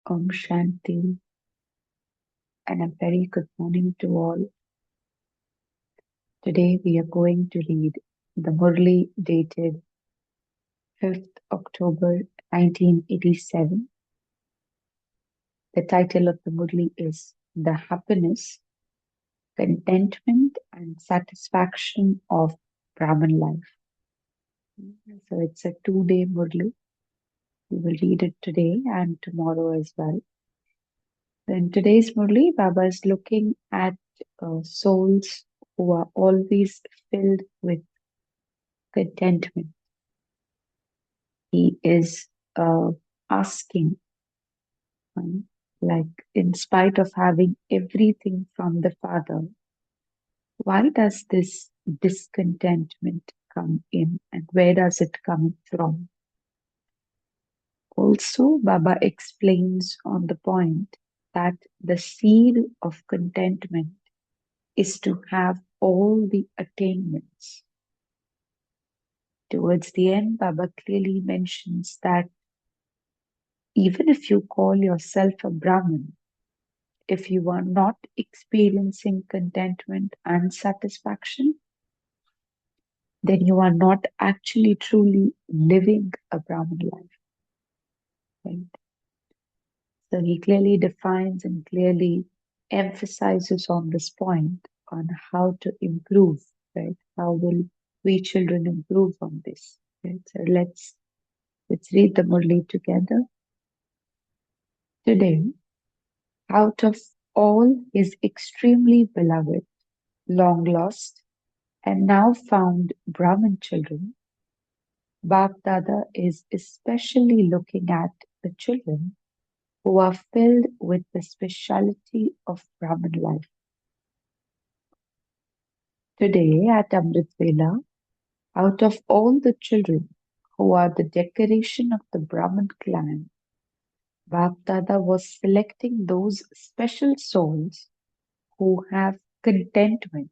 Om Shanti, and a very good morning to all. Today we are going to read the Murli dated 5th October 1987. The title of the Murli is The Happiness, Contentment and Satisfaction of Brahman Life. So it's a 2-day Murli. We will read it today and tomorrow as well. In today's Murli, Baba is looking at souls who are always filled with contentment. He is asking, like, in spite of having everything from the Father, why does this discontentment come in and where does it come from? Also, Baba explains on the point that the seed of contentment is to have all the attainments. Towards the end, Baba clearly mentions that even if you call yourself a Brahmin, if you are not experiencing contentment and satisfaction, then you are not actually truly living a Brahmin life. Right? So he clearly defines and clearly emphasizes on this point on how to improve, right? How will we children improve on this? Right? So let's read the Murli together. Today, out of all his extremely beloved, long lost, and now found Brahmin children, Bap Dada is especially looking at the children who are filled with the speciality of Brahmin life. Today at Amrit Vela, out of all the children who are the decoration of the Brahmin clan, Bap Dada was selecting those special souls who have contentment,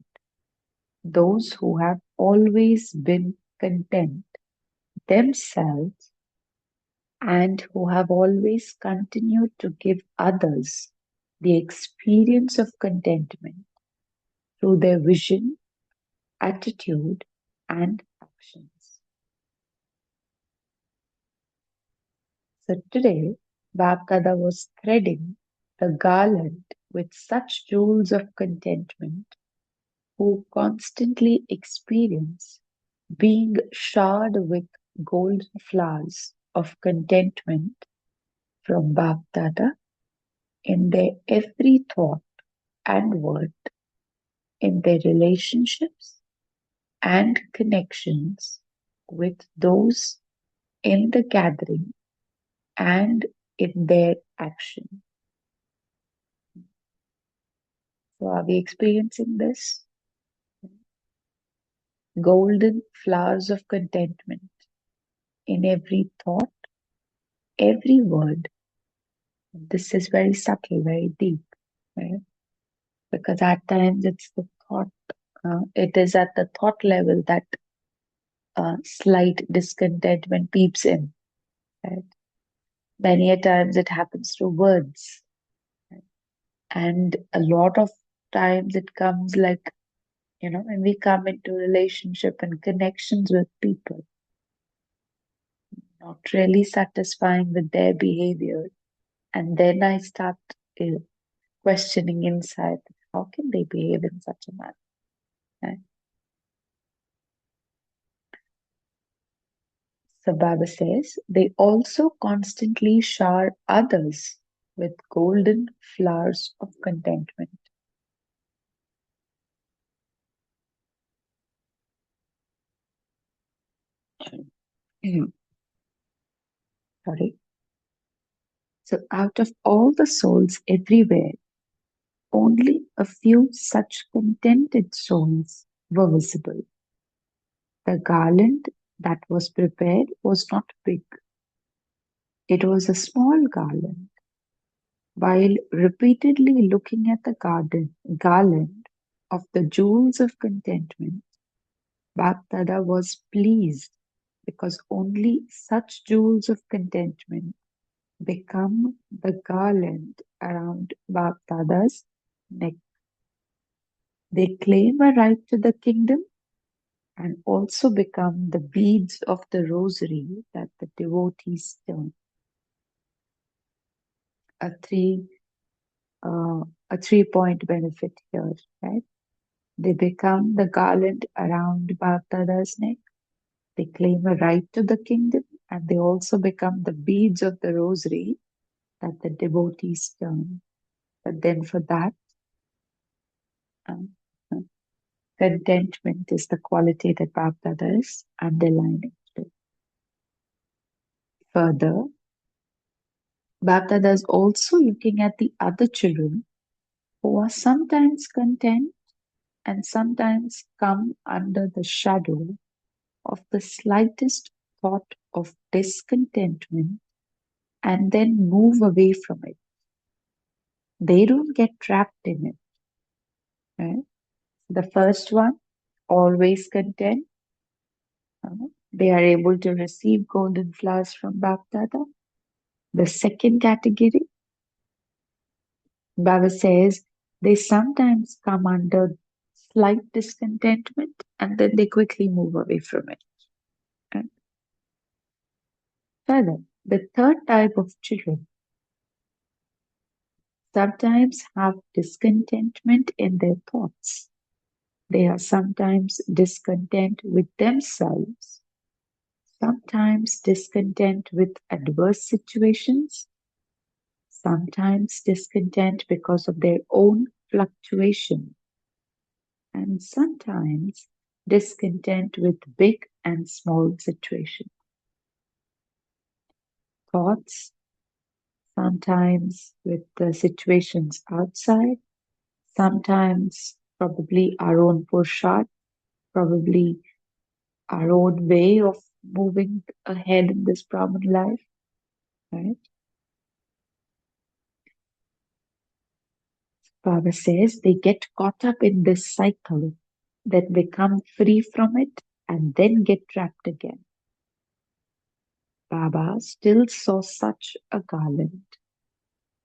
those who have always been content themselves and who have always continued to give others the experience of contentment through their vision, attitude, and actions. So today, Bapdada was threading the garland with such jewels of contentment who constantly experience being showered with golden flowers of contentment from Bapdada in their every thought and word, in their relationships and connections with those in the gathering and in their action. So are we experiencing this? Golden flowers of contentment in every thought, every word. This is very subtle, very deep, right? Because at times it's the thought, it is at the thought level that slight discontentment peeps in, right? Many a times it happens through words, right? And a lot of times it comes like, when we come into relationship and connections with people, not really satisfying with their behavior. And then I start questioning inside, how can they behave in such a manner? Right? So Baba says, they also constantly shower others with golden flowers of contentment. Sorry. So out of all the souls everywhere, only a few such contented souls were visible. The garland that was prepared was not big. It was a small garland. While repeatedly looking at the garland of the jewels of contentment, Bapdada was pleased because only such jewels of contentment become the garland around Baptada's neck. They claim a right to the kingdom and also become the beads of the rosary that the devotees turn. A three uh, a 3-point benefit here, right? They become the garland around Baptada's neck. They claim a right to the kingdom, and they also become the beads of the rosary that the devotees turn. But then for that, um, uh, contentment is the quality that Baptada is underlining. Further, Baptada is also looking at the other children who are sometimes content and sometimes come under the shadow of the slightest thought of discontentment and then move away from it. They don't get trapped in it. Right? The first one, always content. They are able to receive golden flowers from Bapdada. The second category, Baba says, they sometimes come under slight discontentment and then they quickly move away from it. Right? Further, the third type of children sometimes have discontentment in their thoughts. They are sometimes discontent with themselves, sometimes discontent with adverse situations, sometimes discontent because of their own fluctuation, and sometimes discontent with big and small situations. Thoughts, sometimes with the situations outside, sometimes probably our own purshat, probably our own way of moving ahead in this Brahman life, right? Baba says they get caught up in this cycle, then become free from it, and then get trapped again. Baba still saw such a garland.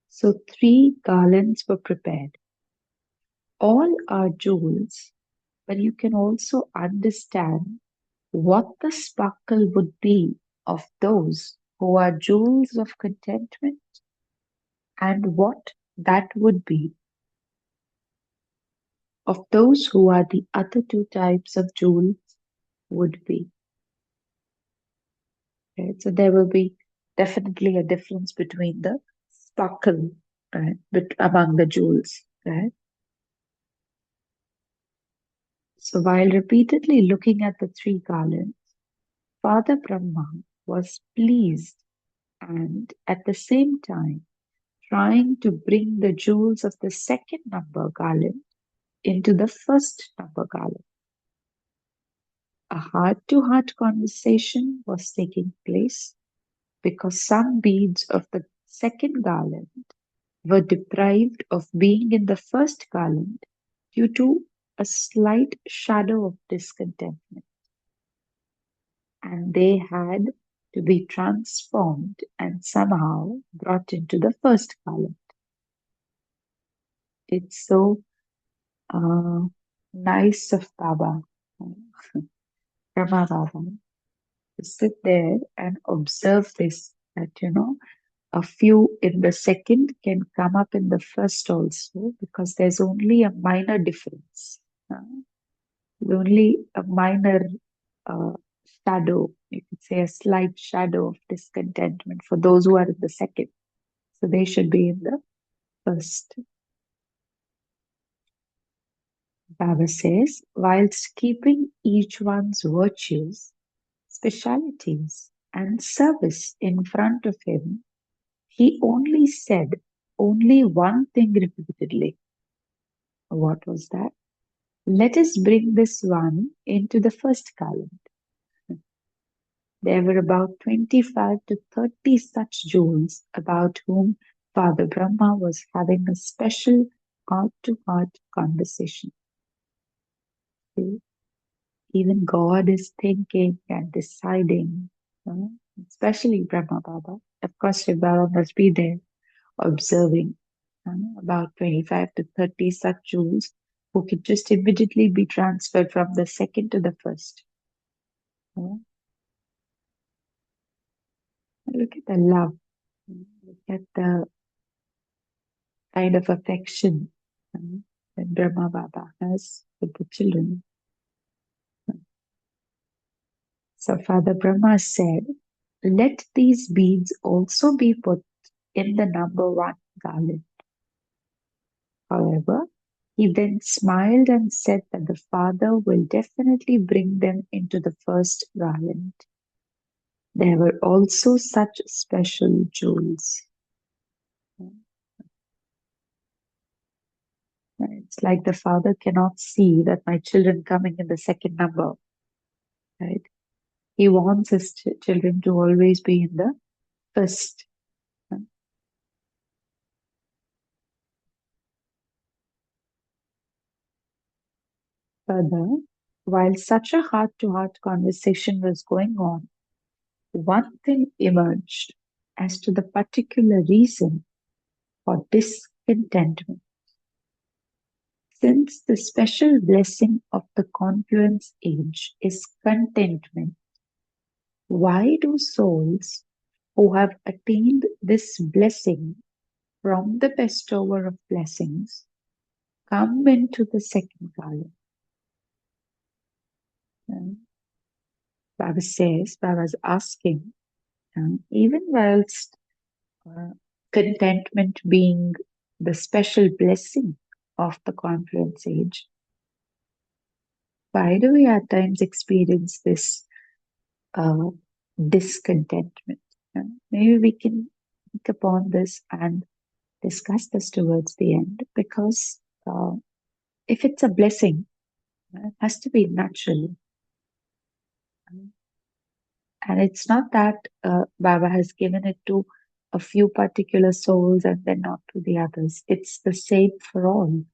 So 3 garlands were prepared. All are jewels, but you can also understand what the sparkle would be of those who are jewels of contentment and what that would be of those who are the other 2 types of jewels would be. Right? So there will be definitely a difference between the sparkle, right, among the jewels. Right? So while repeatedly looking at the 3 garlands, Father Brahma was pleased and at the same time trying to bring the jewels of the second number garland into the first number garland. A heart-to-heart conversation was taking place because some beads of the second garland were deprived of being in the first garland due to a slight shadow of discontentment, and they had to be transformed and somehow brought into the first garland. It's so nice of Baba, Brahma Baba, to sit there and observe this, that, a few in the second can come up in the first also because there's only a minor difference. Uh, there's only a minor uh, shadow, you could say a slight shadow of discontentment for those who are in the second. So they should be in the first. Baba says, whilst keeping each one's virtues, specialities, and service in front of him, he only said only one thing repeatedly. What was that? Let us bring this one into the first garland. There were about 25 to 30 such jewels about whom Father Brahma was having a special heart-to-heart conversation. See? Even God is thinking and deciding, especially Brahma Baba, of course, Sri Baba must be there observing about 25 to 30 such jewels who could just immediately be transferred from the second to the first. Look at the love, look at the kind of affection that Brahma Baba has with the children. So Father Brahma said, let these beads also be put in the number one garland. However, he then smiled and said that the Father will definitely bring them into the first garland. There were also such special jewels. It's like the Father cannot see that my children coming in the second number, right? He wants his children to always be in the first. Further, while such a heart-to-heart conversation was going on, one thing emerged as to the particular reason for discontentment. Since the special blessing of the confluence age is contentment, why do souls who have attained this blessing from the bestower of blessings come into the second garland? Baba says, Baba's asking, even whilst uh, contentment being the special blessing of the confluence age, why do we at times experience this uh, discontentment? Maybe we can think upon this and discuss this towards the end, because if it's a blessing, it has to be natural. And it's not that Baba has given it to a few particular souls and then not to the others. It's the same for all.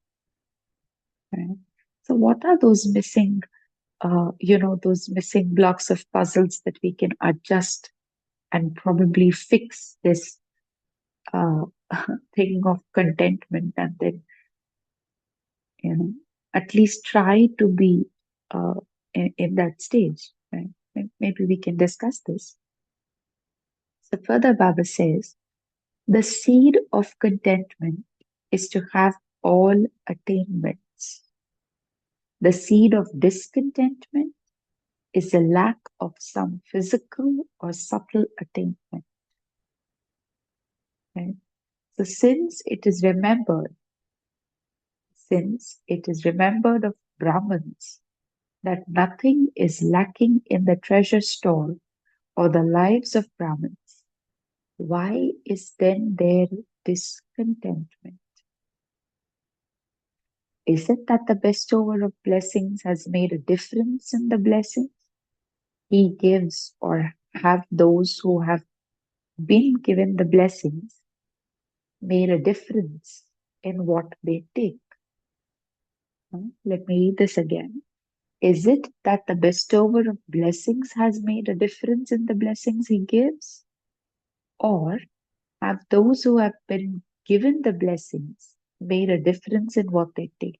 Right? So what are those missing, those missing blocks of puzzles that we can adjust and probably fix this uh, thing of contentment, and then, at least try to be uh, in that stage. Right? Maybe we can discuss this. So further Baba says, the seed of contentment is to have all attainments. The seed of discontentment is a lack of some physical or subtle attainment. Right? So since it is remembered of Brahmins that nothing is lacking in the treasure store or the lives of Brahmins, why is then there discontentment? Is it that the bestower of blessings has made a difference in the blessings he gives, or have those who have been given the blessings made a difference in what they take? Let me read this again. Is it that the bestower of blessings has made a difference in the blessings he gives? Or have those who have been given the blessings made a difference in what they take?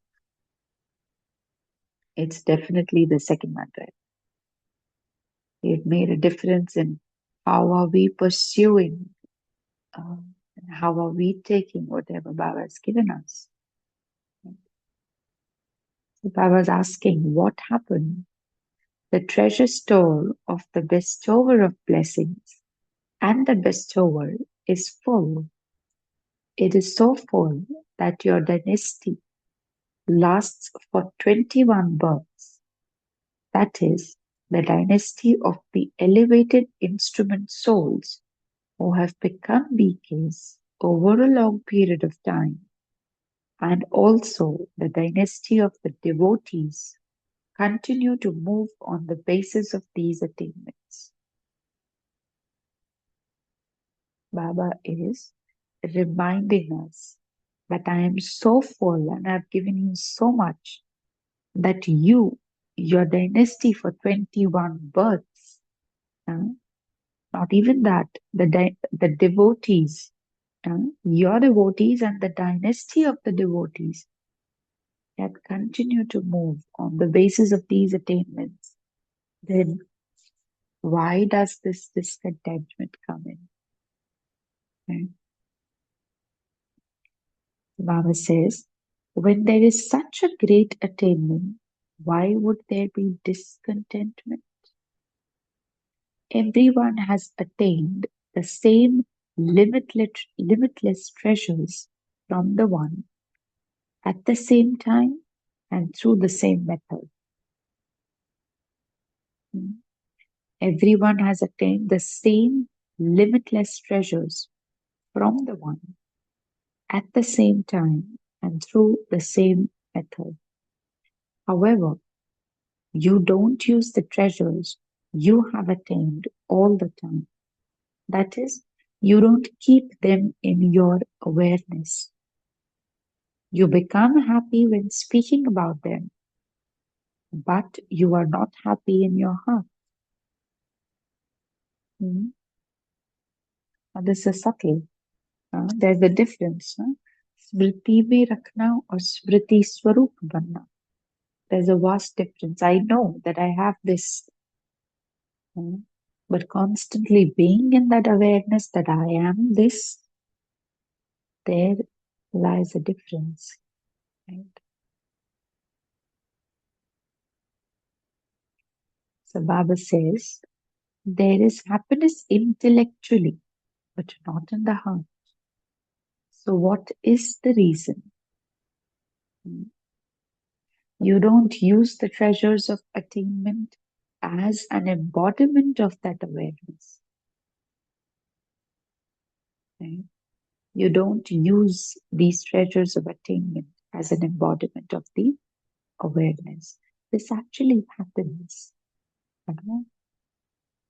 It's definitely the second one, right? It made a difference in how are we pursuing, and how are we taking whatever Baba has given us. So Baba was asking, what happened? The treasure store of the bestower of blessings and the bestower is full. It is so full that your dynasty lasts for 21 births. That is, the dynasty of the elevated instrument souls who have become BKs over a long period of time, and also the dynasty of the devotees continue to move on the basis of these attainments. Baba is reminding us that I am so full and I have given you so much that your dynasty for 21 births, Not even that, the devotees, your devotees and the dynasty of the devotees can continue to move on the basis of these attainments, then why does this discontentment come in? Right? Baba says, when there is such a great attainment, why would there be discontentment? Everyone has attained the same limitless treasures from the One at the same time and through the same method. Mm. Everyone has attained the same limitless treasures from the One at the same time and through the same method. However, you don't use the treasures you have attained all the time. That is, you don't keep them in your awareness. You become happy when speaking about them, but you are not happy in your heart. Hmm? Now, this is subtle. There's a difference. Smriti में रखना और smriti स्वरूप बनना. There's a vast difference. I know that I have this, but constantly being in that awareness that I am this, there lies a difference. Right? So Baba says, there is happiness intellectually, but not in the heart. So what is the reason? Hmm. You don't use the treasures of attainment as an embodiment of that awareness. Right? You don't use these treasures of attainment as an embodiment of the awareness. This actually happens.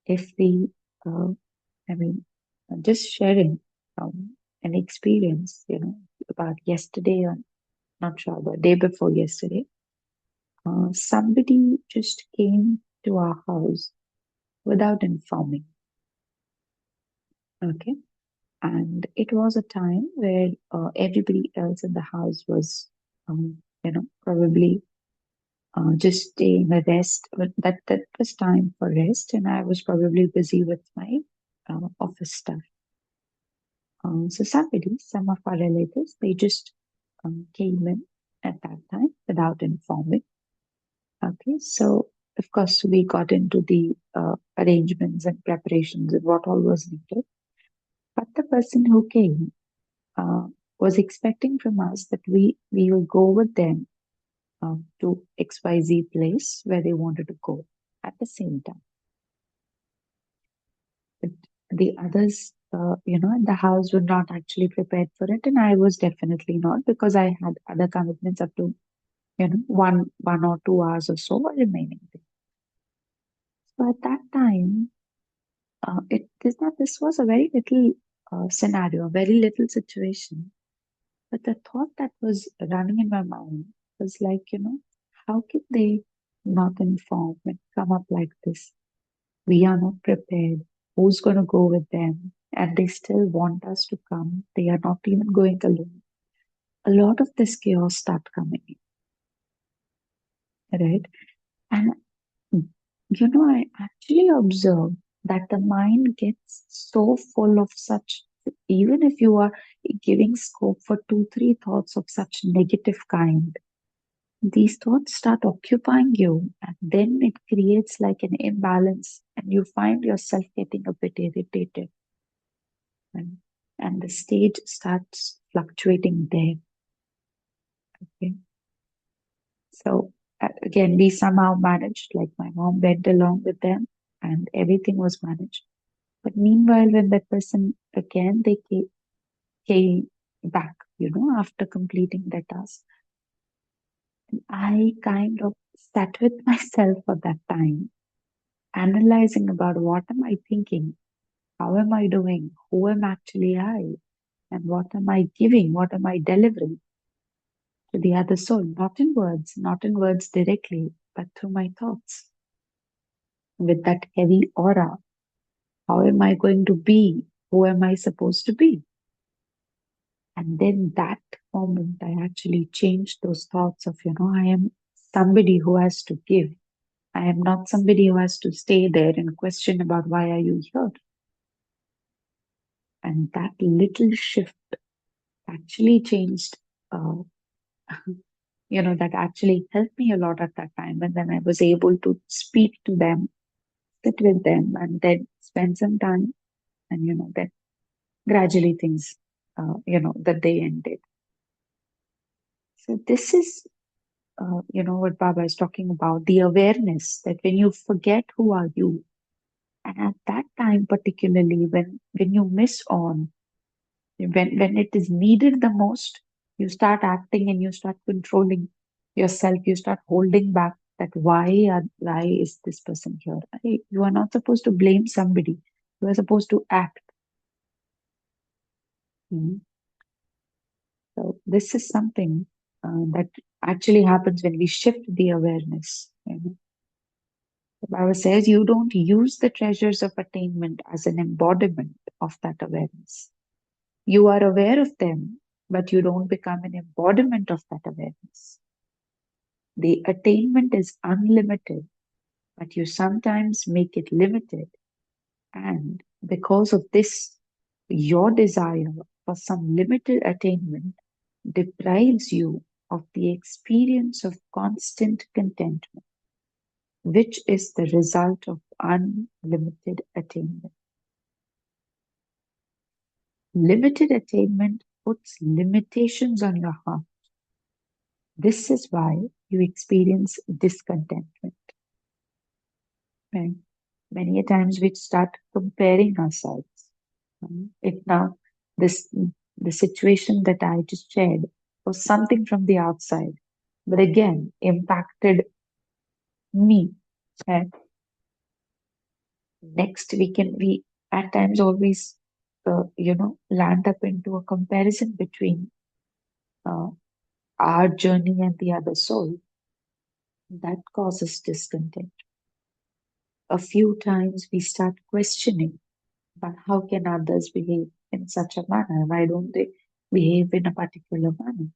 If we, I mean, just sharing an experience, about yesterday, or not sure, the day before yesterday, somebody just came to our house without informing. Okay. And it was a time where everybody else in the house was, probably just taking a rest. But that was time for rest, and I was probably busy with my office stuff. So some of our relatives, they just came in at that time without informing. Okay, so of course we got into the arrangements and preparations and what all was needed. But the person who came uh, was expecting from us that we will go with them to XYZ place where they wanted to go at the same time. But the others, in the house were not actually prepared for it, and I was definitely not because I had other commitments up to, 1 or 2 hours or so were remaining there. So at that time, it is not. This was a very little scenario, a very little situation. But the thought that was running in my mind was like, how can they not inform and come up like this? We are not prepared. Who's going to go with them? And they still want us to come. They are not even going alone. A lot of this chaos start coming in, right? And I actually observe that the mind gets so full of such, even if you are giving scope for 2, 3 thoughts of such negative kind, these thoughts start occupying you, and then it creates like an imbalance, and you find yourself getting a bit irritated, and, and the stage starts fluctuating there. Okay. So again, we somehow managed, like my mom went along with them, and everything was managed. But meanwhile, when that person again they came back, after completing their task, I kind of sat with myself for that time, analyzing about what am I thinking, how am I doing, who am actually I, and what am I giving, what am I delivering to the other soul, not in words directly, but through my thoughts. With that heavy aura How am I going to be? Who am I supposed to be? And then that moment, I actually changed those thoughts of, I am somebody who has to give. I am not somebody who has to stay there and question about why are you here. And that little shift actually changed, uh, that actually helped me a lot at that time. And then I was able to speak to them, sit with them, and then spend some time. And, then gradually things, that they ended. So this is, what Baba is talking about, the awareness that when you forget who are you, and at that time, particularly when you miss on, when it is needed the most, you start acting and you start controlling yourself. You start holding back that why is this person here? You are not supposed to blame somebody. You are supposed to act. Mhm. So this is something that actually happens when we shift the awareness. The Bible says you don't use the treasures of attainment as an embodiment of that awareness. You are aware of them, but you don't become an embodiment of that awareness. The attainment is unlimited, but you sometimes make it limited. And because of this, your desire for some limited attainment deprives you of the experience of constant contentment, which is the result of unlimited attainment. Limited attainment puts limitations on your heart. This is why you experience discontentment. And many a times we start comparing ourselves. If now this the situation that I just shared was something from the outside, but again impacted me. And next we at times always land up into a comparison between uh, our journey and the other soul. That causes discontent. A few times we start questioning, but how can others behave in such a manner? Why don't they behave in a particular manner?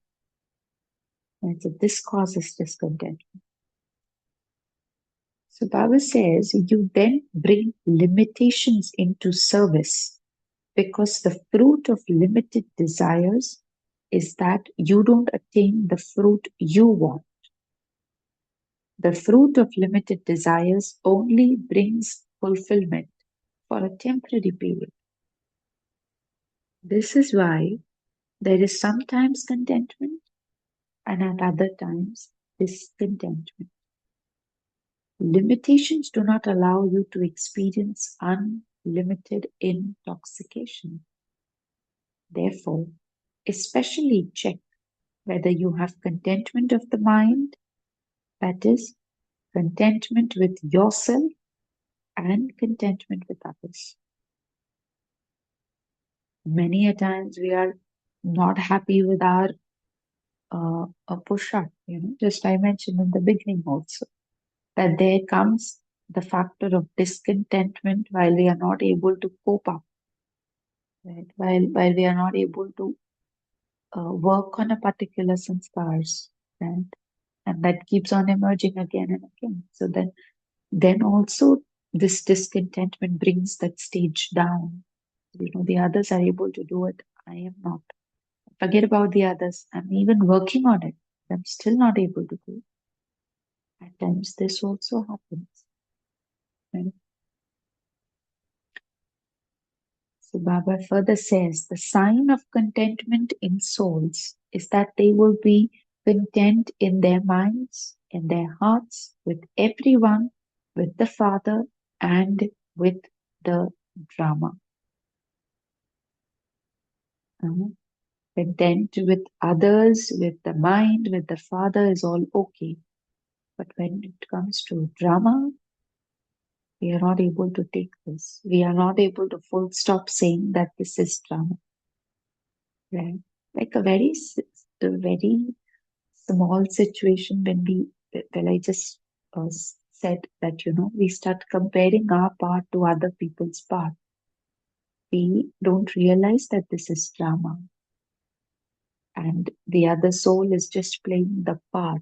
And so this causes discontent. So Baba says you then bring limitations into service because the fruit of limited desires is that you don't attain the fruit you want. The fruit of limited desires only brings fulfillment for a temporary period. This is why there is sometimes contentment and at other times discontentment. Limitations do not allow you to experience unlimited intoxication. Therefore, especially check whether you have contentment of the mind, that is, contentment with yourself and contentment with others. Many a times we are not happy with our push-up, just I mentioned in the beginning also, that there comes the factor of discontentment while we are not able to cope up, right? While we are not able to work on a particular sanskars, right? And that keeps on emerging again and again. So then also this discontentment brings that stage down. The others are able to do it. I am not. Forget about the others. I'm even working on it. I'm still not able to do it. At times this also happens. Right? So Baba further says the sign of contentment in souls is that they will be content in their minds, in their hearts, with everyone, with the Father, and with the drama. Content with others, with the mind, with the Father is all okay. But when it comes to drama, we are not able to take this. We are not able to full stop saying that this is drama. Right? Like a very small situation when I just said that we start comparing our part to other people's part. we don't realize that this is drama, and the other soul is just playing the part.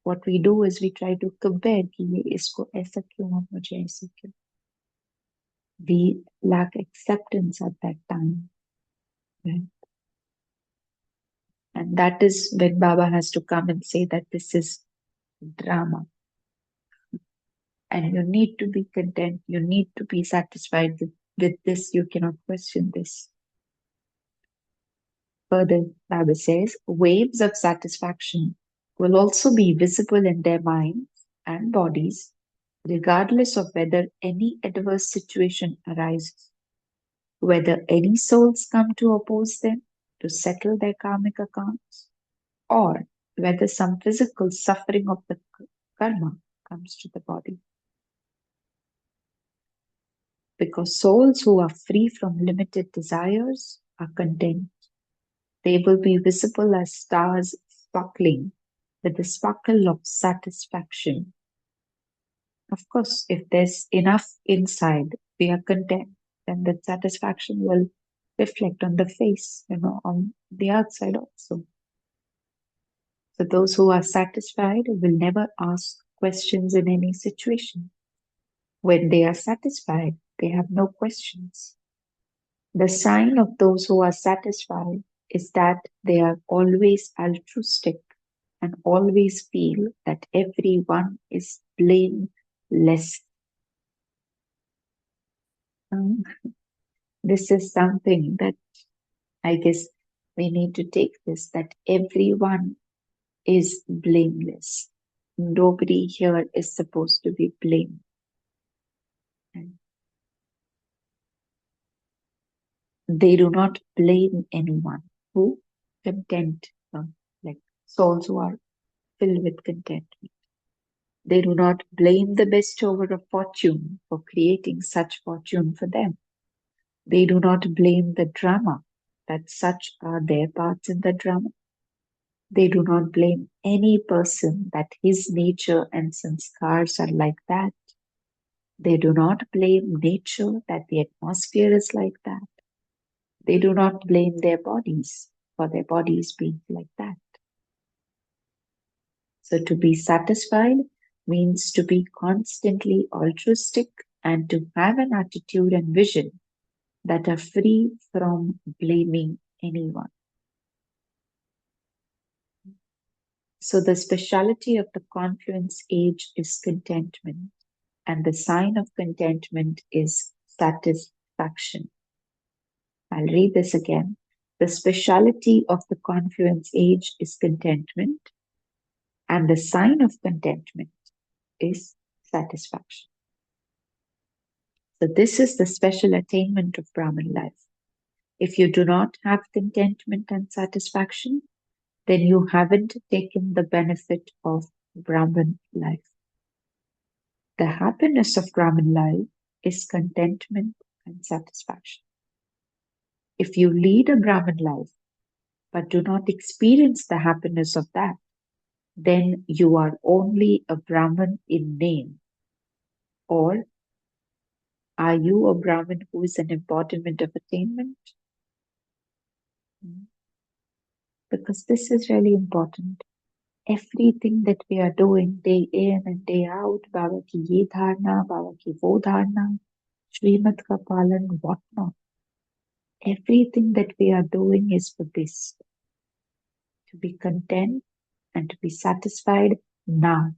What we do is we try to compare कि ये इसको ऐसा क्यों और मुझे ऐसा क्यों. We lack acceptance at that time, right? And that is when Baba has to come and say that this is drama. And you need to be content. You need to be satisfied with this. You cannot question this. Further, Baba says, waves of satisfaction will also be visible in their minds and bodies, regardless of whether any adverse situation arises, whether any souls come to oppose them to settle their karmic accounts, or whether some physical suffering of the karma comes to the body. Because souls who are free from limited desires are content. They will be visible as stars sparkling with the sparkle of satisfaction. Of course, if there's enough inside, we are content, then that satisfaction will reflect on the face, on the outside also. So those who are satisfied will never ask questions in any situation. When they are satisfied, they have no questions. The sign of those who are satisfied is that they are always altruistic and always feel that everyone is blameless. This is something that I guess we need to take this, that everyone is blameless. Nobody here is supposed to be blamed. They do not blame anyone. Who? Content, like souls who are filled with contentment. They do not blame the bestower of fortune for creating such fortune for them. They do not blame the drama, that such are their parts in the drama. They do not blame any person that his nature and sanskars are like that. They do not blame nature that the atmosphere is like that. They do not blame their bodies for their bodies being like that. So to be satisfied means to be constantly altruistic and to have an attitude and vision that are free from blaming anyone. So the speciality of the confluence age is contentment, and the sign of contentment is satisfaction. I'll read this again. The speciality of the confluence age is contentment, and the sign of contentment is satisfaction. So this is the special attainment of Brahmin life. If you do not have contentment and satisfaction, then you haven't taken the benefit of Brahmin life. The happiness of Brahmin life is contentment and satisfaction. If you lead a Brahmin life but do not experience the happiness of that, then you are only a Brahmin in name. Or are you a Brahmin who is an embodiment of attainment? Because this is really important. Everything that we are doing day in and day out, Baba ki ye dharna, Baba ki wo dharna, Shrimad ka palan, whatnot. Everything that we are doing is for this. To be content and to be satisfied now.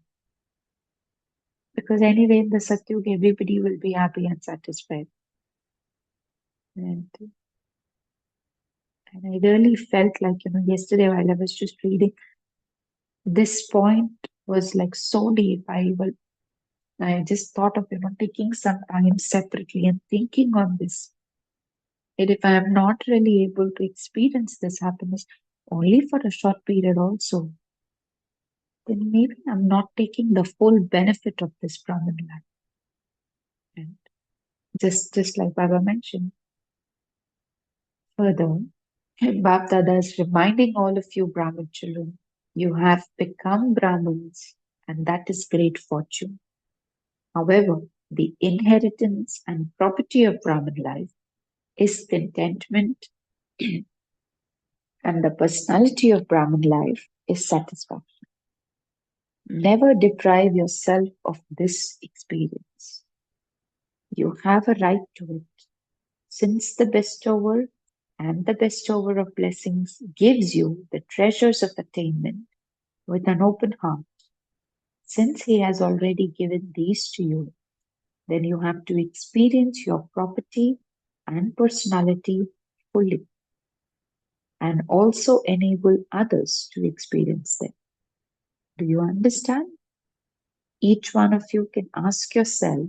Because anyway, in the Satyug, everybody will be happy and satisfied. And I really felt like, yesterday while I was just reading, this point was like so deep. I just thought of, taking some time separately and thinking on this. And if I am not really able to experience this happiness only for a short period also, then maybe I'm not taking the full benefit of this Brahman life. And just like Baba mentioned. Further, Bab Dada is reminding all of you Brahmin children, you have become Brahmins, and that is great fortune. However, the inheritance and property of Brahmin life is contentment, and the personality of Brahmin life is satisfaction. Never deprive yourself of this experience. You have a right to it, since the bestower and the bestower of blessings gives you the treasures of attainment with an open heart. Since he has already given these to you, then you have to experience your property and personality fully and also enable others to experience them. Do you understand? Each one of you can ask yourself,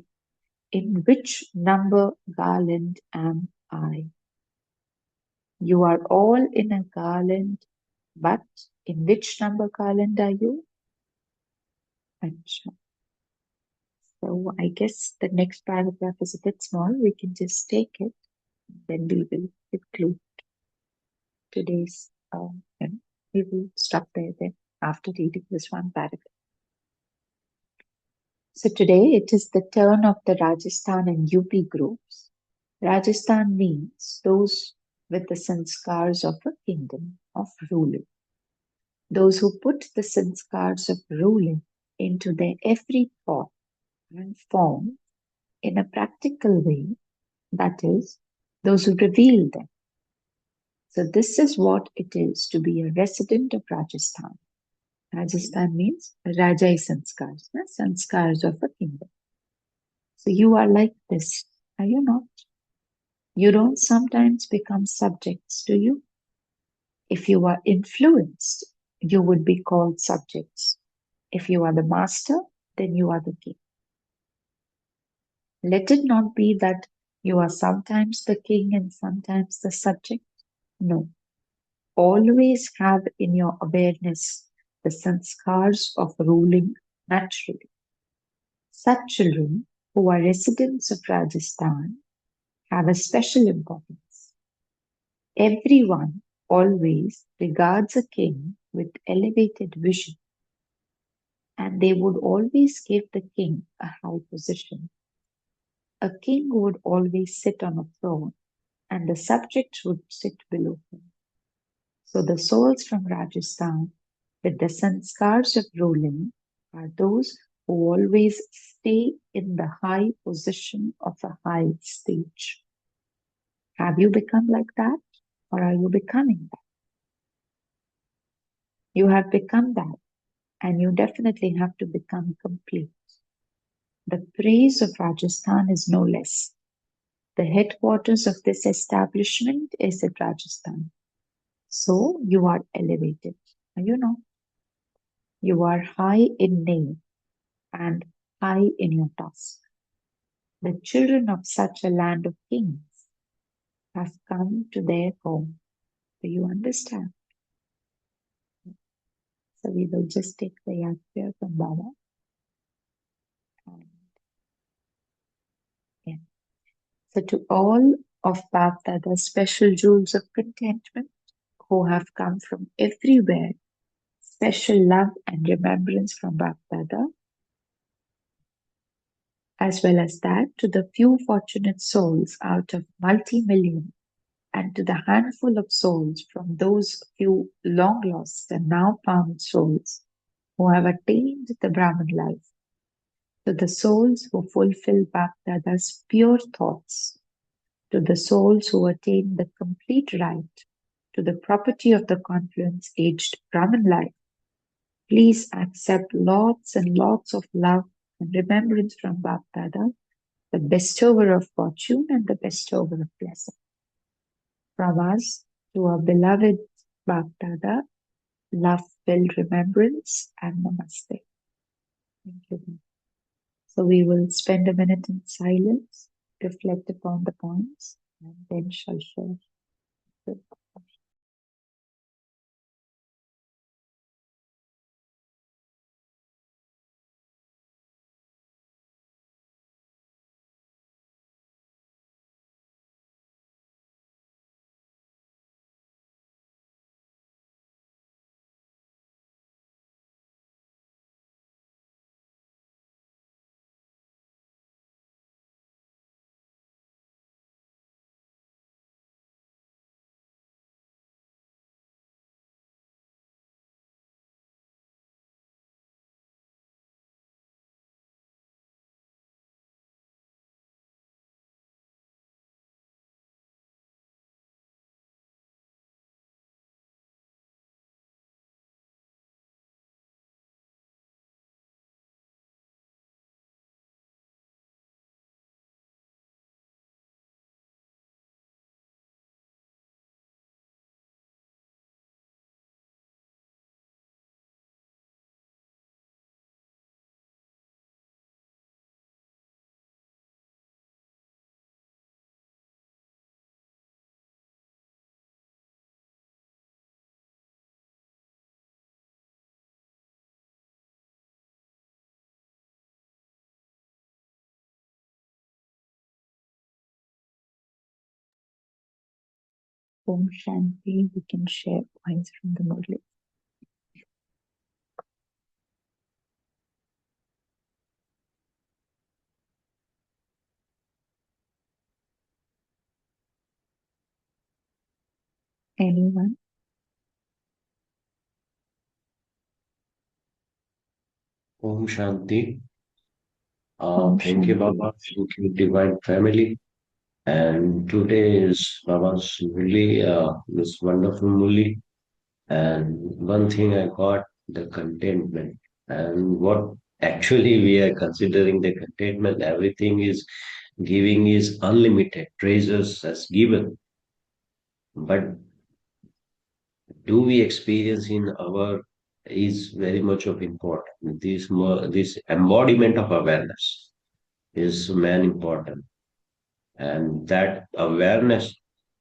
in which number garland am I? You are all in a garland, but in which number garland are you? Acha. So I guess the next paragraph is a bit small. We can just take it, then we will conclude today's, and we will stop there then after reading this one paragraph. So today it is the turn of the Rajasthan and UP groups. Rajasthan means those with the sanskars of a kingdom of ruling. Those who put the sanskars of ruling into their every thought and form in a practical way, that is, those who reveal them. So this is what it is to be a resident of Rajasthan. Rajasthan means Rajai Sanskars, sanskars of a kingdom. So you are like this, are you not? You don't sometimes become subjects, do you? If you are influenced, you would be called subjects. If you are the master, then you are the king. Let it not be that you are sometimes the king and sometimes the subject. No. Always have in your awareness the sanskars of ruling naturally. Such children who are residents of Rajasthan have a special importance. Everyone always regards a king with elevated vision, and they would always give the king a high position. A king would always sit on a throne, and the subjects would sit below him. So the souls from Rajasthan with the sanskars of ruling are those who always stay in the high position of a high stage. Have you become like that, or are you becoming that? You have become that, and you definitely have to become complete. The praise of Rajasthan is no less. The headquarters of this establishment is at Rajasthan. So you are elevated. You know, you are high in name and high in your task. The children of such a land of kings have come to their home. Do you understand? So we will just take the yatra from Baba. And, yeah. So to all of Baptada's special jewels of contentment who have come from everywhere, special love and remembrance from Baptada, as well as that to the few fortunate souls out of multi-million, and to the handful of souls from those few long lost and now found souls who have attained the Brahman life, to the souls who fulfill Baptada's pure thoughts, to the souls who attain the complete right to the property of the confluence-aged Brahman life, please accept lots and lots of love and remembrance from Baptada, the bestower of fortune and the bestower of blessing. From us to our beloved Baptada, love-filled remembrance and namaste. Thank you. So we will spend a minute in silence, reflect upon the points, and then shall share. Om Shanti, we can share points from the Murli. Anyone? Om Shanti. Om Thank you, Shanti. Baba. Thank you, Divine Family. And today is Baba's really this wonderful Murli. And one thing I got the contentment. And what actually we are considering the contentment, everything is giving is unlimited. Treasures as given. But do we experience in our is very much of important. This embodiment of awareness is man important. And that awareness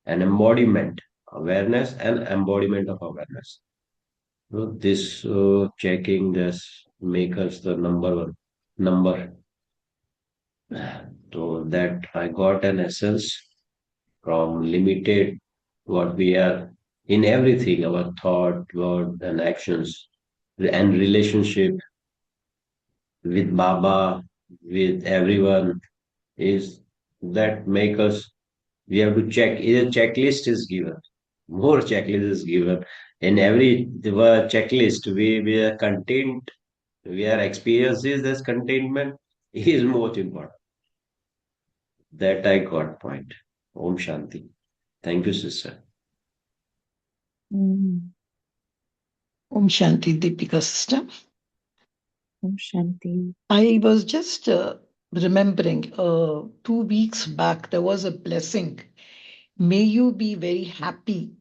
and embodiment of awareness. So this checking this make us the number one number. So that I got an essence from limited what we are in everything, our thought, word, and actions, and relationship with Baba, with everyone is that make us we have to check. Either checklist is given, more checklist is given. In every checklist, we are content, we are experiences as contentment is most important. That I got point. Om Shanti. Thank you, sister. Mm, Om Shanti, Deepika sister. Om Shanti. I was just remembering 2 weeks back, there was a blessing. May you be very happy,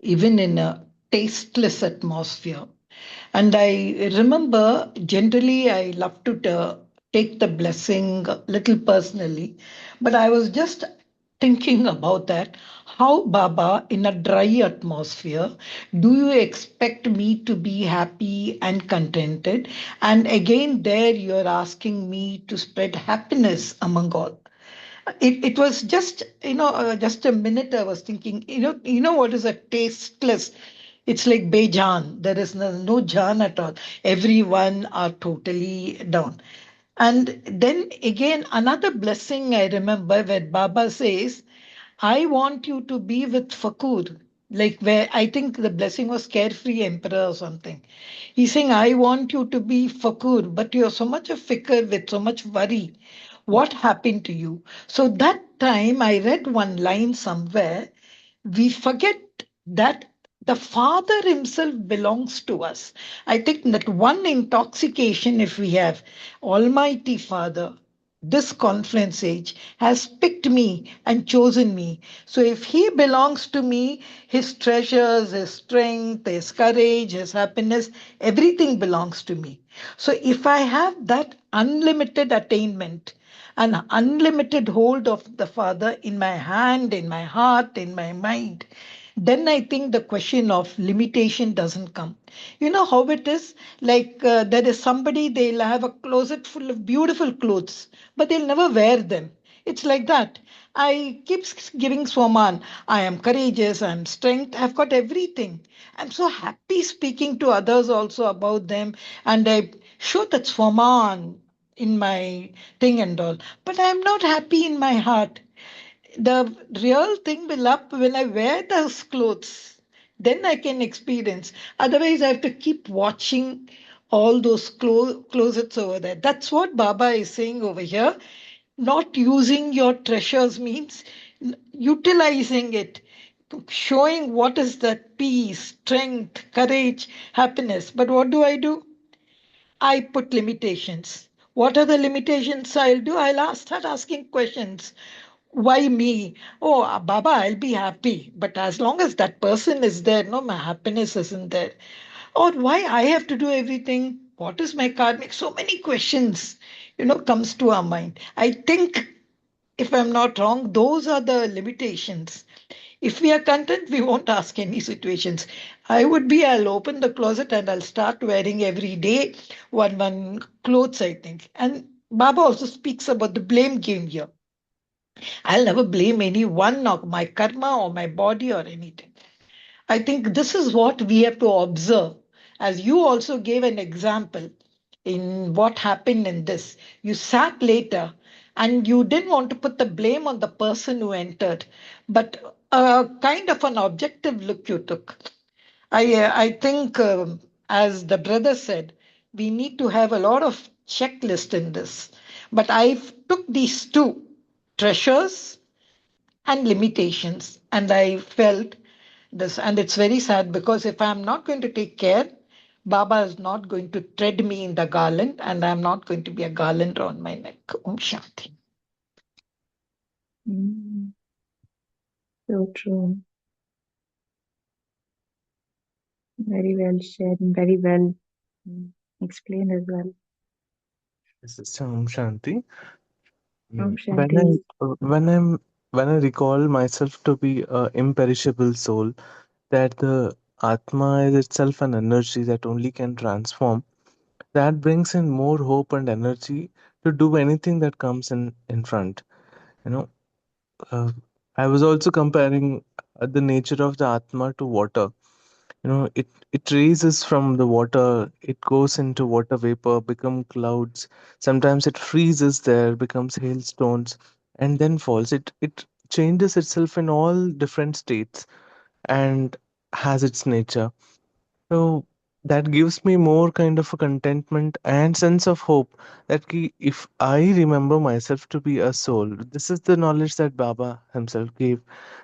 even in a tasteless atmosphere. And I remember generally I love to take the blessing a little personally, but I was just thinking about that. How, Baba, in a dry atmosphere, do you expect me to be happy and contented? And again, there you're asking me to spread happiness among all. It was just just a minute I was thinking, what is a tasteless, it's like bejan, there is no jaan at all, everyone are totally down. And then again another blessing I remember where Baba says, I want you to be with Fakur, like where I think the blessing was carefree emperor or something. He's saying, I want you to be Fakur, but you're so much of fikr with so much worry. What happened to you? So that time I read one line somewhere. We forget that the Father Himself belongs to us. I think that one intoxication, if we have, Almighty Father, this conference age has picked me and chosen me. So if He belongs to me, His treasures, His strength, His courage, His happiness, everything belongs to me. So if I have that unlimited attainment, an unlimited hold of the Father in my hand, in my heart, in my mind, then I think the question of limitation doesn't come. You know how it is? Like there is somebody, they'll have a closet full of beautiful clothes, but they'll never wear them. It's like that. I keep giving Swaman. I am courageous, I am strength, I've got everything. I'm so happy speaking to others also about them. And I show that Swaman in my thing and all. But I'm not happy in my heart. The real thing will up when I wear those clothes. Then I can experience. Otherwise, I have to keep watching all those closets over there. That's what Baba is saying over here. Not using your treasures means utilizing it, showing what is that peace, strength, courage, happiness. But what do I do? I put limitations. What are the limitations I'll do? Start asking questions. Why me? Oh, Baba, I'll be happy. But as long as that person is there, no, my happiness isn't there. Or why I have to do everything? What is my karmic? So many questions, comes to our mind. I think, if I'm not wrong, those are the limitations. If we are content, we won't ask any situations. I'll open the closet and I'll start wearing every day one clothes, I think. And Baba also speaks about the blame game here. I'll never blame anyone or my karma or my body or anything. I think this is what we have to observe. As you also gave an example in what happened in this, you sat later and you didn't want to put the blame on the person who entered, but a kind of an objective look you took. I think, as the brother said, we need to have a lot of checklist in this. But I took these two, treasures and limitations, and I felt this. And it's very sad because if I'm not going to take care, Baba is not going to tread me in the garland, and I'm not going to be a garland on my neck. Om Shanti. Mm, so true. Very well shared and very well mm, explained as well. This is Om Shanti. Om When Shanti. when I recall myself to be a imperishable soul, that the Atma is itself an energy that only can transform, that brings in more hope and energy to do anything that comes in front. You know, uh, I was also comparing the nature of the Atma to water. It raises from the water, it goes into water vapor, become clouds. Sometimes it freezes there, becomes hailstones, and then falls. It changes itself in all different states and has its nature. So that gives me more kind of a contentment and sense of hope that if I remember myself to be a soul, this is the knowledge that Baba himself gave.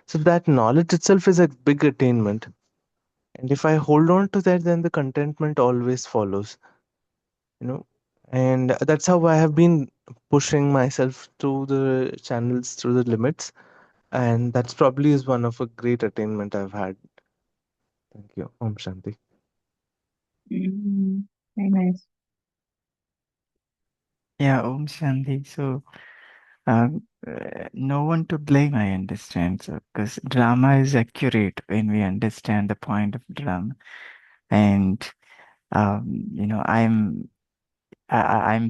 So that knowledge itself is a big attainment. And if I hold on to that, then the contentment always follows, you know. And that's how I have been pushing myself through the channels, through the limits. And that's probably is one of a great attainment I've had. Thank you. Om Shanti. Mm, very nice. Yeah, Om Shanti. So, no one to blame, I understand. So, because drama is accurate when we understand the point of drama, and I'm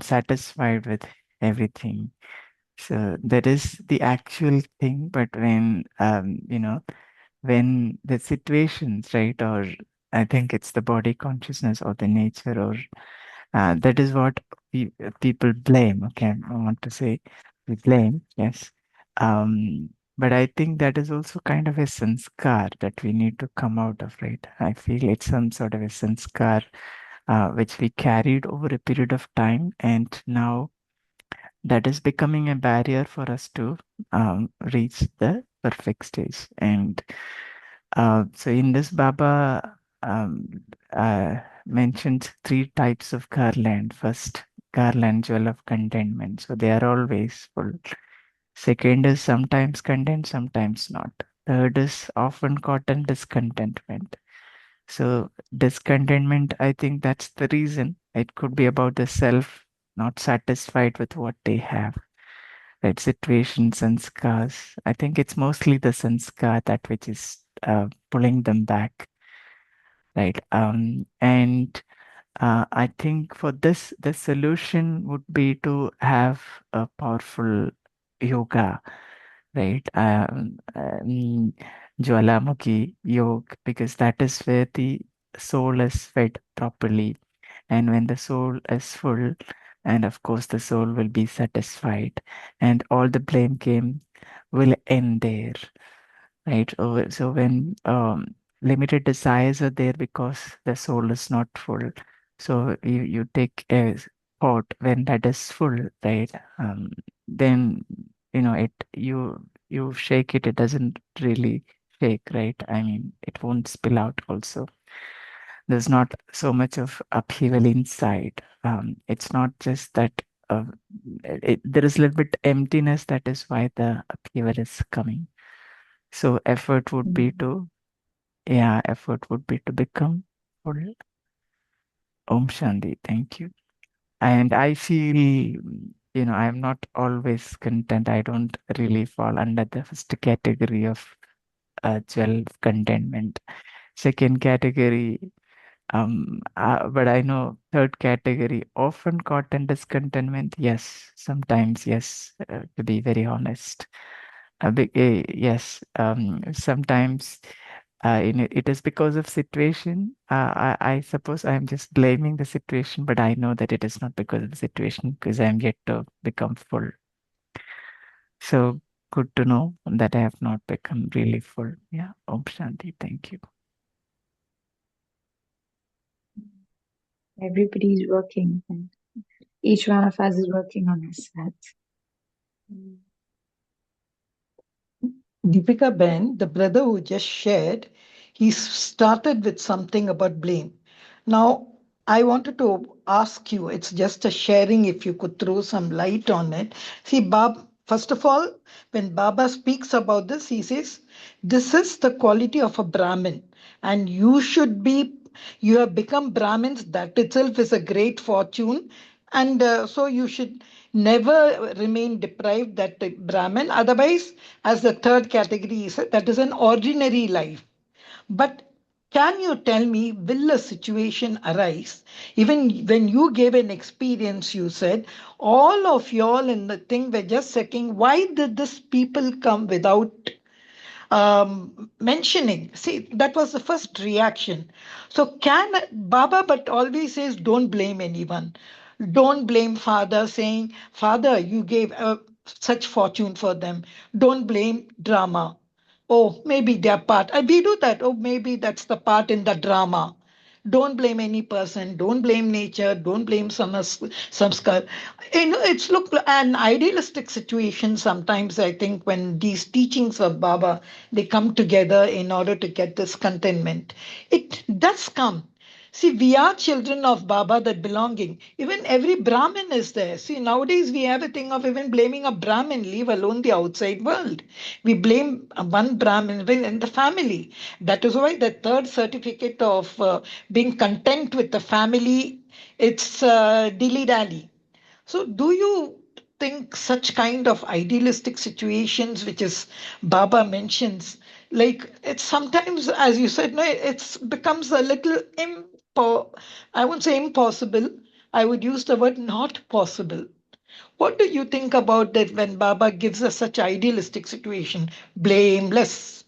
satisfied with everything. So that is the actual thing. But when the situations, right, or I think it's the body consciousness or the nature, or that is what people blame. Okay, I want to say we blame, yes. But I think that is also kind of a sanskar that we need to come out of, right? I feel it's some sort of a sanskar which we carried over a period of time, and now that is becoming a barrier for us to reach the perfect stage. And so in this, Baba mentioned three types of garland. First, garland jewel of contentment. So they are always full. Second is sometimes content, sometimes not. Third is often caught in discontentment. So discontentment, I think that's the reason. It could be about the self not satisfied with what they have. Right, situations and scars. I think it's mostly the sanskar that which is pulling them back. Right. And I think for this, the solution would be to have a powerful yoga, right? Jwalamukhi yoga, because that is where the soul is fed properly. And when the soul is full, and of course the soul will be satisfied, and all the blame game will end there, right? So when limited desires are there because the soul is not full, so you take a pot when that is full, right? Then you shake it, it doesn't really shake, right? I mean, it won't spill out also. There's not so much of upheaval inside. It's not just that there is a little bit emptiness, that is why the upheaval is coming. So Mm, effort would be to become full. Om Shanti, thank you. And I feel, I'm not always content. I don't really fall under the first category of 12 contentment. Second category, But I know third category, often caught in discontentment. Yes, sometimes yes. To be very honest, yes. Sometimes, it is because of situation. I suppose I am just blaming the situation, but I know that it is not because of the situation, because I am yet to become full. So good to know that I have not become really full. Yeah, Om Shanti. Thank you. Everybody's working, and each one of us is working on his side. Deepika Ben, the brother who just shared, he started with something about blame. Now, I wanted to ask you, it's just a sharing, if you could throw some light on it. See, first of all, when Baba speaks about this, he says, this is the quality of a Brahmin, and you have become Brahmins. That itself is a great fortune. And so you should never remain deprived that Brahmin. Otherwise, as the third category is, that is an ordinary life. But can you tell me, will a situation arise? Even when you gave an experience, you said, all of y'all in the thing were just checking, why did this people come without mentioning? See, that was the first reaction. So, can Baba, but always says, don't blame anyone. Don't blame father, saying, Father, you gave such fortune for them. Don't blame drama. Oh, maybe their part. We do that. Oh, maybe that's the part in the drama. Don't blame any person. Don't blame nature. Don't blame samskar. It's look an idealistic situation sometimes. I think when these teachings of Baba they come together in order to get this contentment, it does come. See, we are children of Baba, that belonging. Even every Brahmin is there. See, nowadays we have a thing of even blaming a Brahmin, leave alone the outside world. We blame one Brahmin in the family. That is why the third certificate of being content with the family, it's dilly-dally. So, do you think such kind of idealistic situations, which is Baba mentions, like it's sometimes, as you said, no, it's becomes a little I won't say impossible. I would use the word not possible. What do you think about that when Baba gives us such idealistic situation, blameless?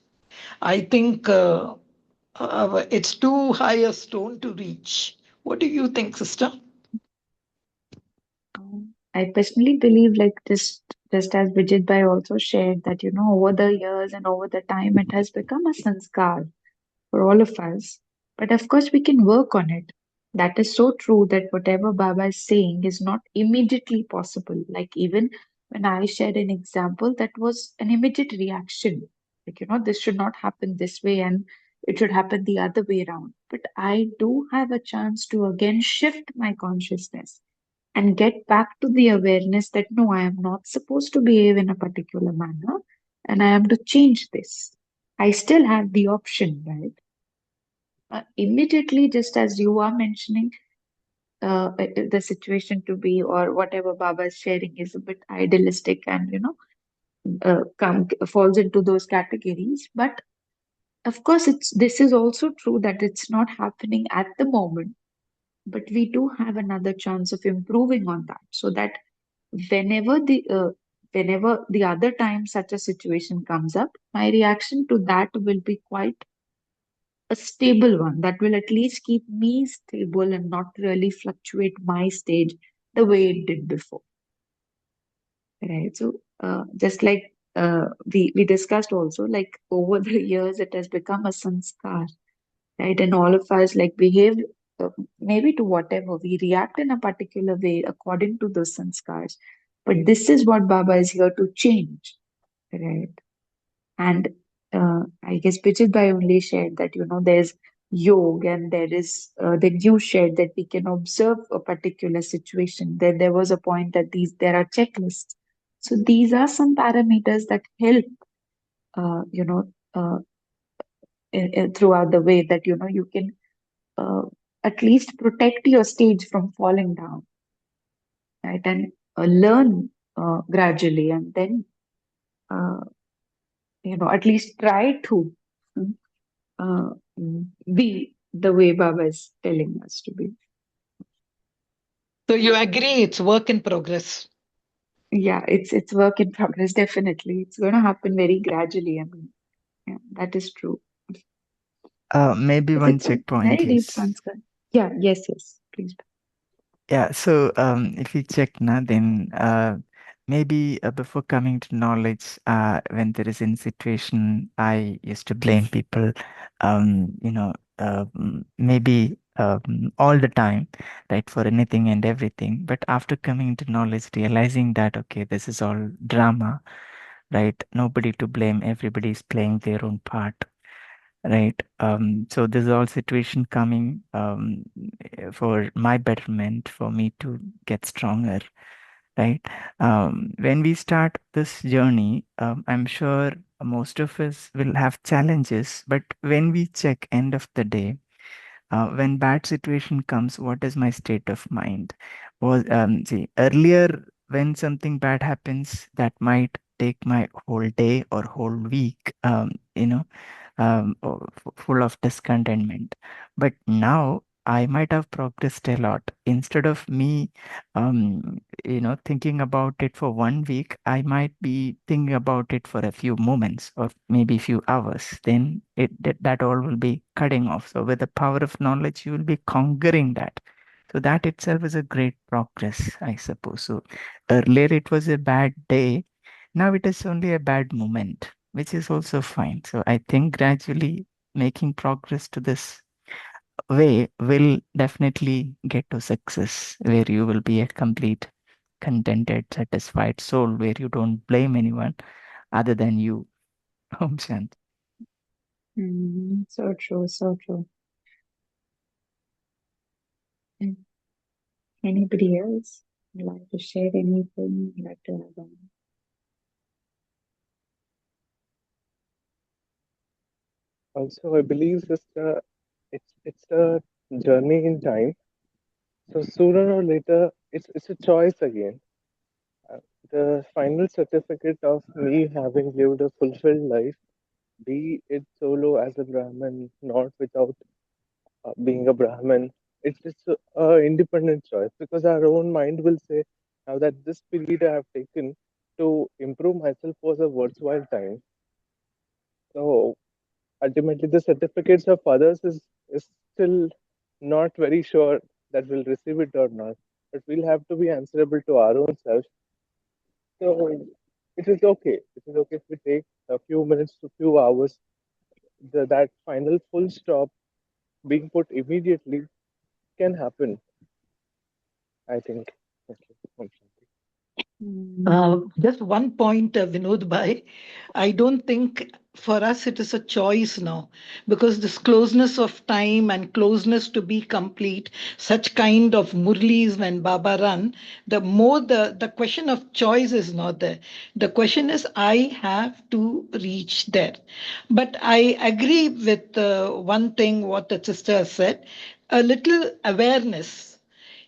I think it's too high a stone to reach. What do you think, sister? I personally believe, like just as Vijit Bhai also shared, that over the years and over the time, it has become a sanskar for all of us. But of course, we can work on it. That is so true that whatever Baba is saying is not immediately possible. Like even when I shared an example, that was an immediate reaction. Like, this should not happen this way and it should happen the other way around. But I do have a chance to again shift my consciousness and get back to the awareness that no, I am not supposed to behave in a particular manner and I am to change this. I still have the option, right? Immediately, just as you are mentioning, the situation to be or whatever Baba is sharing is a bit idealistic and falls into those categories. But of course, this is also true that it's not happening at the moment, but we do have another chance of improving on that, so that whenever the other time such a situation comes up, my reaction to that will be quite a stable one that will at least keep me stable and not really fluctuate my stage the way it did before. Right. So, just like we discussed also, like over the years, it has become a sanskar, right? And all of us like behave maybe to whatever we react in a particular way according to those sanskars. But this is what Baba is here to change, right? And I guess Bijit Bhai only shared that, there's yoga and there is, then you shared that we can observe a particular situation. Then there was a point that there are checklists. So these are some parameters that help, uh, you know, uh, throughout the way that, you can uh, at least protect your stage from falling down, right? And learn gradually and then, uh, at least try to. uh, be the way Baba is telling us to be. So you agree it's work in progress. Yeah, it's work in progress, definitely. It's going to happen very gradually. I mean, yeah, that is true. Maybe But one it's a checkpoint very deep is, transfer. Yeah, yes, please. yeah, so if you check now, then maybe before coming to knowledge, when there is in situation, I used to blame people, you know, maybe all the time, right, for anything and everything. But after coming to knowledge, realizing that, okay, this is all drama, right? Nobody to blame, everybody is playing their own part, right? So this is all situation coming for my betterment, for me to get stronger, right? When we start this journey, I'm sure most of us will have challenges, but when we check end of the day, when bad situation comes, what is my state of mind? Was see earlier when something bad happens, that might take my whole day or whole week, full of discontentment. But now I might have progressed a lot. Instead of me, thinking about it for 1 week, I might be thinking about it for a few moments or maybe few hours. Then that all will be cutting off. So with the power of knowledge, you will be conquering that. So that itself is a great progress, I suppose. So earlier it was a bad day. Now it is only a bad moment, which is also fine. So I think gradually making progress to this way will definitely get to success, where you will be a complete, contented, satisfied soul, where you don't blame anyone other than you. Om Shanti. So true, so true. And anybody else would like to share anything, would like to add on? Also, I believe it's a journey in time. So sooner or later, it's a choice again. Uh, the final certificate of me having lived a fulfilled life, be it solo as a Brahmin, not without being a Brahmin, it's a independent choice because our own mind will say now that this period I have taken to improve myself was a worthwhile time. So ultimately, the certificates of others is still not very sure that we'll receive it or not, but we'll have to be answerable to our own self. So it is okay. It is okay if we take a few minutes to few hours. That final full stop being put immediately can happen, I think. Okay. Mm, Just one point, Vinod Bhai. I don't think for us it is a choice now because this closeness of time and closeness to be complete, such kind of murlis when Baba run, the more the question of choice is not there. The question is, I have to reach there. But I agree with one thing what the sister has said, a little awareness,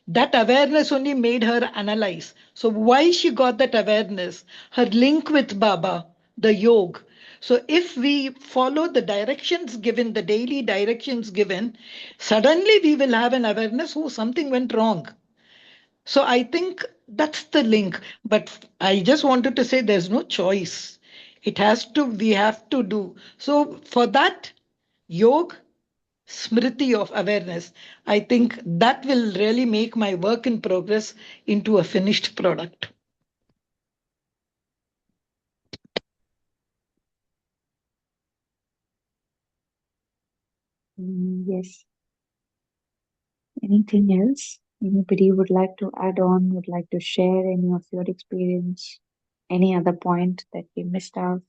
that awareness only made her analyze. So, why she got that awareness? Her link with Baba, the yoga. So, if we follow the directions given, the daily directions given, suddenly we will have an awareness, oh, something went wrong. So, I think that's the link. But I just wanted to say there's no choice. It has to, we have to do. So, for that, yoga, smriti of awareness, I think that will really make my work in progress into a finished product. yes. Anything else? Anybody would like to add on, would like to share any of your experience? Any other point that we missed out?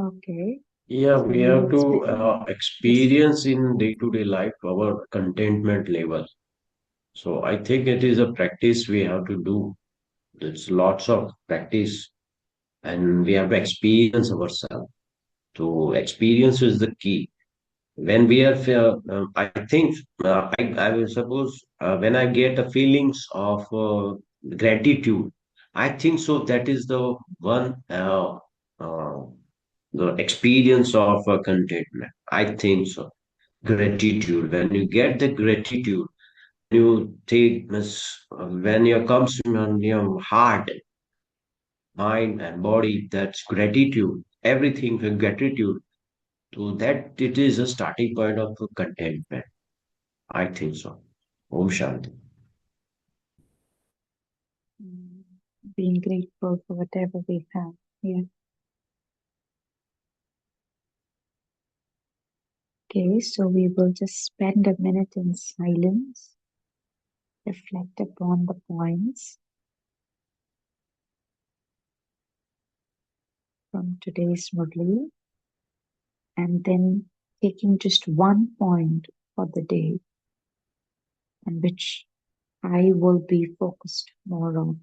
Okay. Yeah, So we have it's to been, yes. experience in day-to-day life our contentment level. So I think it is a practice we have to do. It's lots of practice, and we have to experience ourselves. So experience is the key. When we are, I think, I will suppose when I get the feelings of gratitude, I think so. That is the one the experience of contentment. I think so. Gratitude. When you get the gratitude, you take this when you comes on your heart, mind, and body. That's gratitude. Everything with gratitude. So that it is a starting point of contentment. I think so. Om Shanti. Mm, being grateful for whatever we have. Yeah. Okay, so we will just spend a minute in silence, reflect upon the points from today's Murli, and then taking just one point for the day and which I will be focused more on.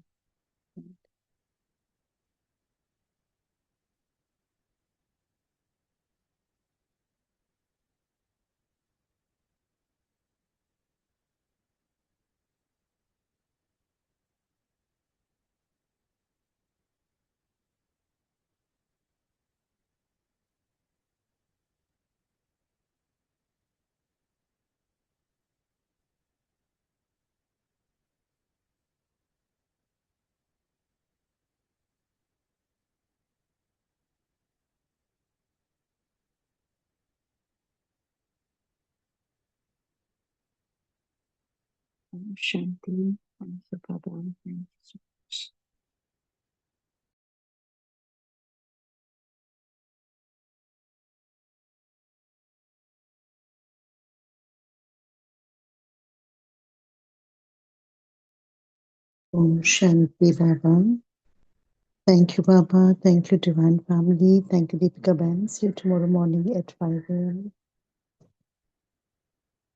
Om Shanti. Thank you, Baba. Thank you so much. Om Shanti Baba. Thank you, Baba. Thank you, Divine Family. Thank you, Deepika Ben. See you tomorrow morning at 5 a.m.